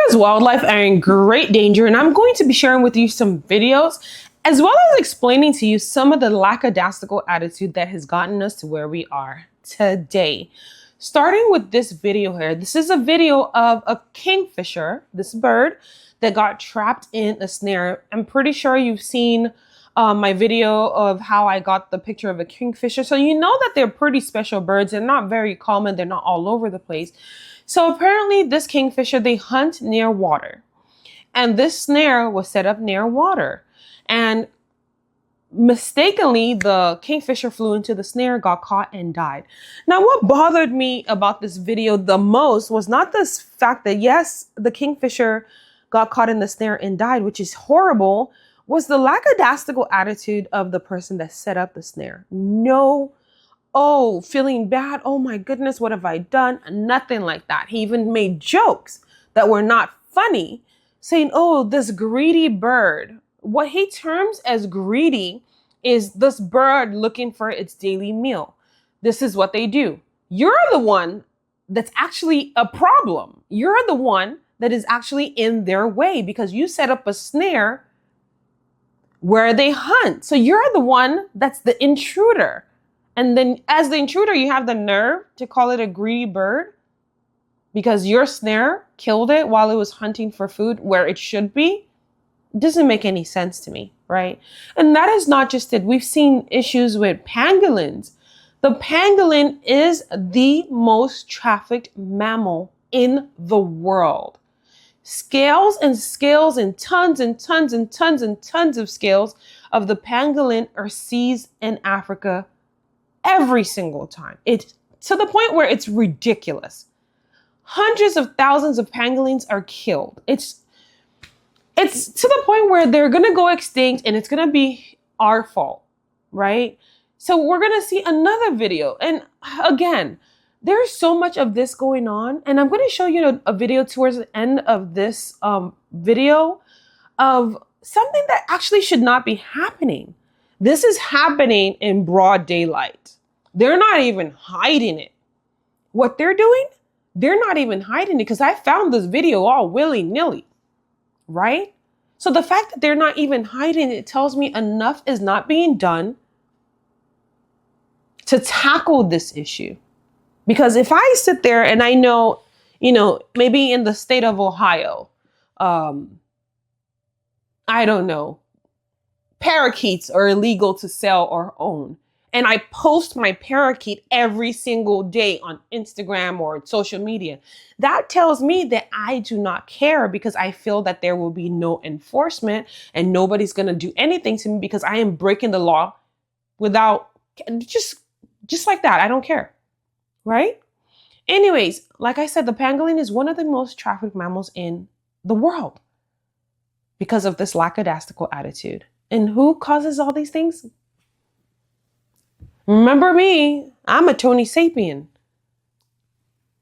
Today's wildlife are in great danger, and I'm going to be sharing with you some videos as well as explaining to you some of the lackadaisical attitude that has gotten us to where we are today. Starting with this video here, this is a video of a kingfisher, this bird that got trapped in a snare. I'm pretty sure you've seen my video of how I got the picture of a kingfisher. So you know that they're pretty special birds. They're not very common. They're not all over the place. So apparently this kingfisher, they hunt near water. And this snare was set up near water. And mistakenly, the kingfisher flew into the snare, got caught, and died. Now, what bothered me about this video the most was not this fact that, yes, the kingfisher got caught in the snare and died, which is horrible, was the lackadaisical attitude of the person that set up the snare. No, oh, feeling bad. Oh my goodness, what have I done? Nothing like that. He even made jokes that were not funny, saying, oh, this greedy bird. What he terms as greedy is this bird looking for its daily meal. This is what they do. You're the one that's actually a problem. You're the one that is actually in their way because you set up a snare where they hunt. So you're the one that's the intruder. And then as the intruder, you have the nerve to call it a greedy bird because your snare killed it while it was hunting for food where it should be. It doesn't make any sense to me, right? And that is not just it. We've seen issues with pangolins. The pangolin is the most trafficked mammal in the world. Scales and scales and tons and tons and tons and tons of scales of the pangolin are seized in Africa every single time. It's to the point where it's ridiculous. Hundreds of thousands of pangolins are killed. It's to the point where they're going to go extinct and it's going to be our fault, right? So we're going to see another video. And again, there's so much of this going on. And I'm going to show you a video towards the end of this video of something that actually should not be happening. This is happening in broad daylight. They're not even hiding it. What they're doing, they're not even hiding it because I found this video all willy-nilly, right? So the fact that they're not even hiding it tells me enough is not being done to tackle this issue. Because if I sit there and I know, maybe in the state of Ohio, I don't know, parakeets are illegal to sell or own. And I post my parakeet every single day on Instagram or social media. That tells me that I do not care because I feel that there will be no enforcement and nobody's going to do anything to me because I am breaking the law without just like that. I don't care. Right? Anyways, like I said, the pangolin is one of the most trafficked mammals in the world because of this lackadaisical attitude. And who causes all these things? Remember me, I'm a Toni sapien,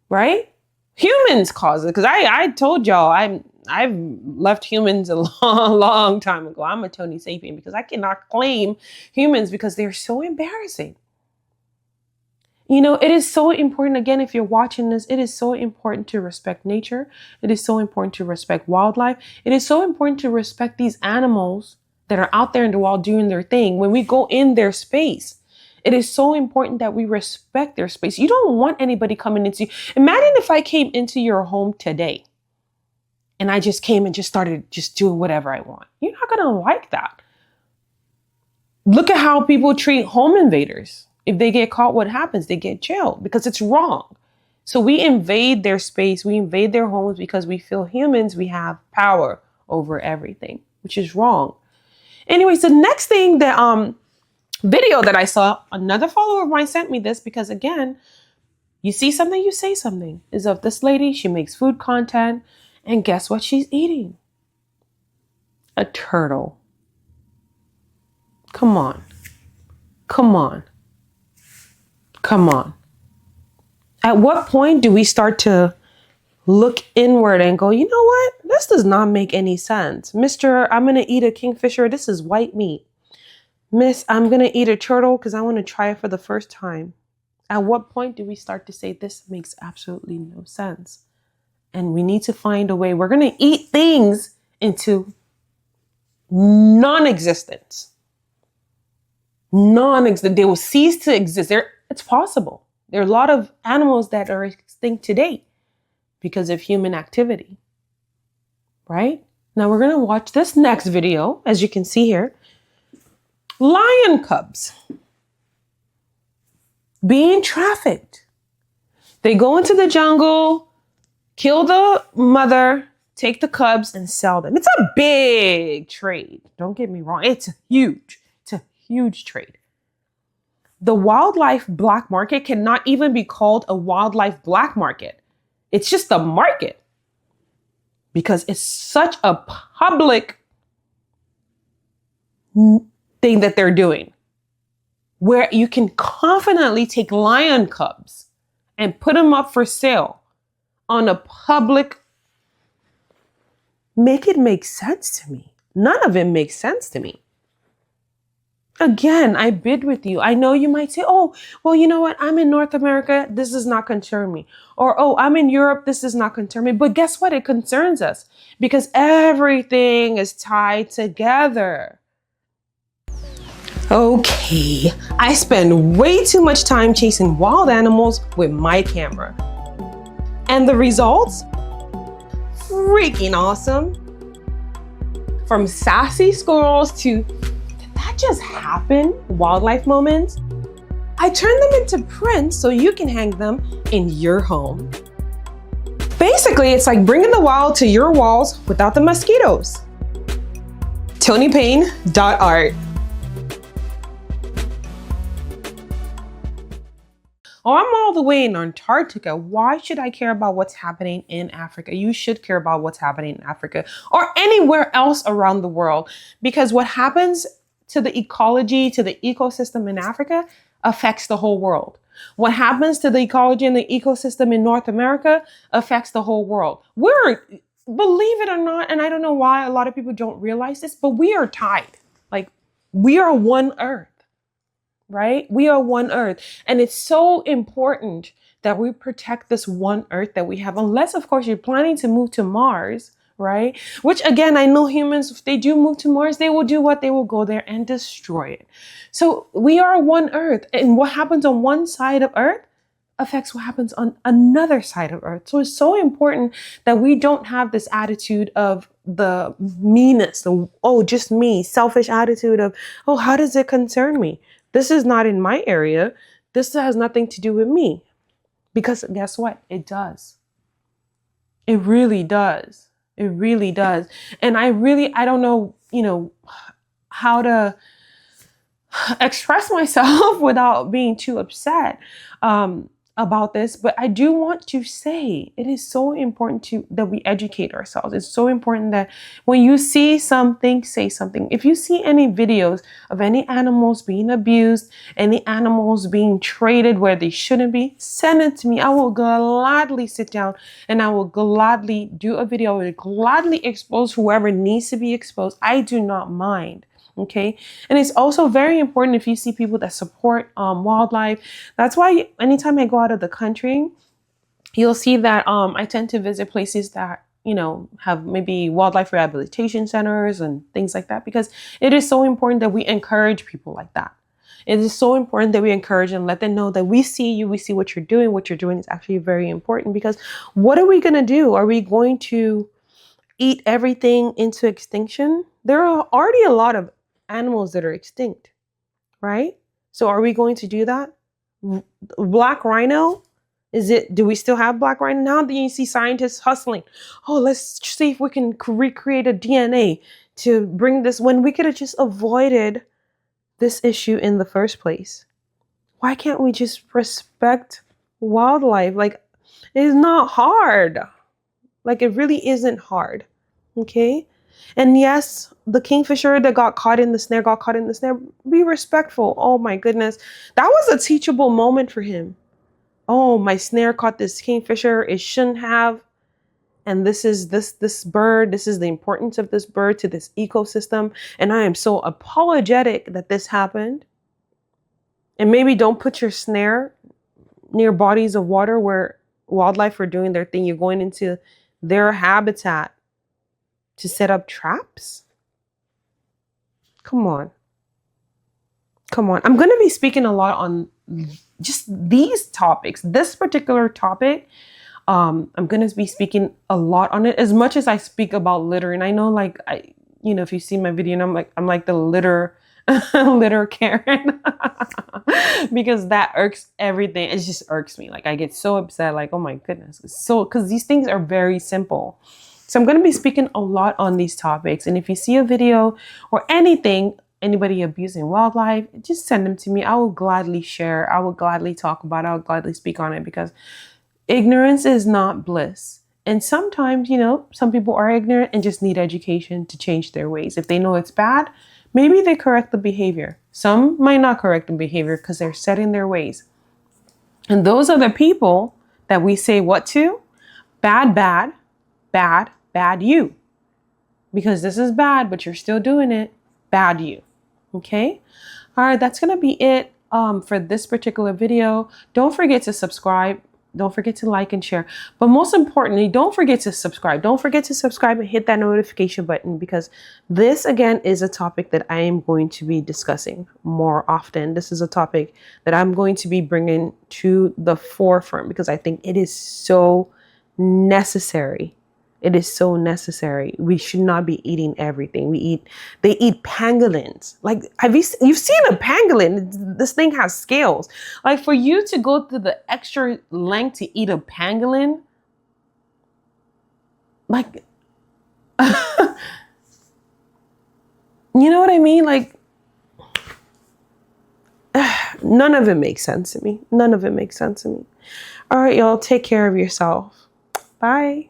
right? Humans cause it because I told y'all I've left humans a long time ago. I'm a Toni sapien because I cannot claim humans because they're so embarrassing. It is so important, again, if you're watching this, it is so important to respect nature. It is so important to respect wildlife. It is so important to respect these animals that are out there in the wild doing their thing. When we go in their space, it is so important that we respect their space. You don't want anybody coming into you. Imagine if I came into your home today and I just came and just started just doing whatever I want. You're not going to like that. Look at how people treat home invaders. If they get caught, what happens? They get jailed because it's wrong. So we invade their space. We invade their homes because we feel humans, we have power over everything, which is wrong. Anyways, the next thing that video that I saw, another follower of mine sent me this because, again, you see something, you say something, is of this lady. She makes food content. And guess what she's eating? A turtle. Come on. Come on. Come on. At what point do we start to look inward and go, you know what? This does not make any sense. Mister, I'm going to eat a kingfisher. This is white meat. Miss, I'm going to eat a turtle because I want to try it for the first time. At what point do we start to say this makes absolutely no sense? And we need to find a way. We're going to eat things into non-existence. They will cease to exist. It's possible. There are a lot of animals that are extinct today because of human activity, right? Now we're going to watch this next video, as you can see here. Lion cubs being trafficked. They go into the jungle, kill the mother, take the cubs and sell them. It's a big trade. Don't get me wrong. It's huge. It's a huge trade. The wildlife black market cannot even be called a wildlife black market. It's just a market because it's such a public thing that they're doing, where you can confidently take lion cubs and put them up for sale on a public. Make it make sense to me. None of it makes sense to me. Again, I bid with you. I know you might say, oh, well, you know what? I'm in North America. This does not concern me. Or, oh, I'm in Europe. This does not concern me. But guess what? It concerns us because everything is tied together. Okay, I spend way too much time chasing wild animals with my camera. And the results? Freaking awesome. From sassy squirrels to that just happen wildlife moments. I turn them into prints so you can hang them in your home. Basically, it's like bringing the wild to your walls without the mosquitoes. ToniPayne.art. Oh, I'm all the way in Antarctica. Why should I care about what's happening in Africa? You should care about what's happening in Africa or anywhere else around the world, because what happens to the ecology, to the ecosystem in Africa affects the whole world. What happens to the ecology and the ecosystem in North America affects the whole world. Believe it or not, and I don't know why a lot of people don't realize this, but we are tied. Like, we are one earth. Right? We are one earth. And it's so important that we protect this one earth that we have, unless, of course, you're planning to move to Mars, right? Which, again, I know humans, if they do move to Mars, they will do what? They will go there and destroy it. So we are one earth. And what happens on one side of earth affects what happens on another side of earth. So it's so important that we don't have this attitude of the meanness, just me, selfish attitude of, oh, how does it concern me? This is not in my area. This has nothing to do with me. Because guess what? It does. It really does. It really does. And I don't know, how to express myself without being too upset about this. But I do want to say it is so important that we educate ourselves. It's so important that when you see something, say something. If you see any videos of any animals being abused, any animals being traded where they shouldn't be, send it to me. I will gladly sit down and I will gladly do a video. I will gladly expose whoever needs to be exposed. I do not mind. Okay. And it's also very important if you see people that support wildlife. That's why anytime I go out of the country, you'll see that I tend to visit places that, have maybe wildlife rehabilitation centers and things like that, because it is so important that we encourage people like that. It is so important that we encourage and let them know that we see you, we see what you're doing. What you're doing is actually very important, because what are we going to do? Are we going to eat everything into extinction? There are already a lot of animals that are extinct, right? So are we going to do that? Black rhino, do we still have black rhino? Now that you see scientists hustling, oh, let's see if we can recreate a DNA to bring this, when we could have just avoided this issue in the first place. Why can't we just respect wildlife? Like, it's not hard. Like, it really isn't hard. Okay? And yes, the kingfisher that got caught in the snare. Be respectful. Oh my goodness. That was a teachable moment for him. Oh, my snare caught this kingfisher. It shouldn't have. And this is this bird. This is the importance of this bird to this ecosystem. And I am so apologetic that this happened. And maybe don't put your snare near bodies of water where wildlife are doing their thing. You're going into their habitat to set up traps? Come on. Come on. I'm going to be speaking a lot on just these topics. This particular topic, I'm going to be speaking a lot on it, as much as I speak about litter. And I know, like, if you see my video, and I'm like the litter Karen, because that irks everything. It just irks me. Like, I get so upset, like, oh my goodness. So, because these things are very simple. So I'm going to be speaking a lot on these topics. And if you see a video or anything, anybody abusing wildlife, just send them to me. I will gladly share. I will gladly talk about it. I will gladly speak on it, because ignorance is not bliss. And sometimes, some people are ignorant and just need education to change their ways. If they know it's bad, maybe they correct the behavior. Some might not correct the behavior because they're set in their ways. And those are the people that we say what to? Bad, bad, bad, bad you. Because this is bad, but you're still doing it. Bad you. Okay? All right, that's going to be it for this particular video. Don't forget to subscribe. Don't forget to like and share. But most importantly, don't forget to subscribe. Don't forget to subscribe and hit that notification button, because this, again, is a topic that I am going to be discussing more often. This is a topic that I'm going to be bringing to the forefront, because I think it is so necessary. It is so necessary. We should not be eating everything. They eat pangolins. Like, you've seen a pangolin? This thing has scales. Like, for you to go to the extra length to eat a pangolin, like, you know what I mean? Like, none of it makes sense to me. None of it makes sense to me. All right, y'all, take care of yourself. Bye.